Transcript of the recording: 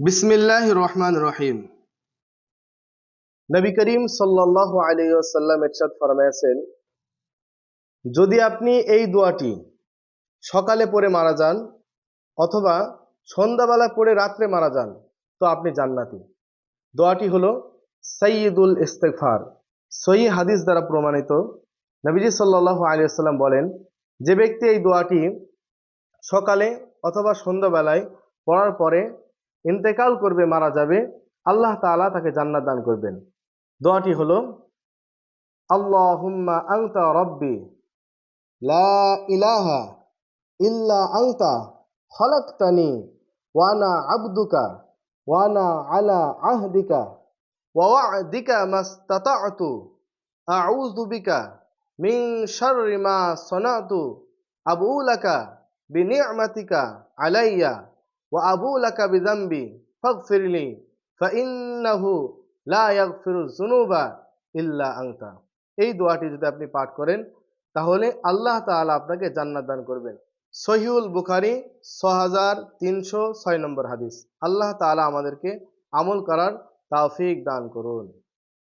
বিসমিল্লাহির রহমানির রহিম। নবী করিম সাল্লাল্লাহু আলাইহি ওয়াসাল্লাম ইরশাদ ফরমায়েছেন, যদি আপনি এই দোয়াটি সকালে পড়ে মারা যান অথবা সন্ধ্যাবেলা পড়ে রাত্রে মারা যান তো আপনি জান্নাতি। দোয়াটি হলো সাইয়্যিদুল ইস্তিগফার। সহিহ হাদিস দ্বারা প্রমাণিত। নবীজি সাল্লাল্লাহু আলাইহি ওয়াসাল্লাম বলেন, যে ব্যক্তি এই দোয়াটি সকালে অথবা সন্ধ্যাবেলায় পড়ার পরে ইন্তেকাল করবে, মারা যাবে, আল্লাহ তাআলা তাকে জান্নাত দান করবেন। দোয়াটি হলো, আল্লাহুম্মা আনতা রব্বি লা ইলাহা ইল্লা আনতা খলাকতানি ওয়া আনা আবদুকা ওয়া আনা আলা আহদিকা ওয়া ওয়া'দিকা মাস্তাতা'তু আউযু বিকা মিন শাররি মা সানাতু আবু লাকা বিনি'মাতিকা আলাইয়া ওয়া আবু লাকা বিযামবি ফাগফিরলি ফাইন্নাহু লা ইয়াগফিরুয যুনুবা ইল্লা আনতা। এই দোয়াটি যদি আপনি পাঠ করেন তাহলে আল্লাহ তাআলা আপনাকে জান্নাত দান করবেন। সহিহুল বুখারী 6306 নম্বর হাদিস। আল্লাহ তাআলা আমাদেরকে আমল করার তৌফিক দান করুন।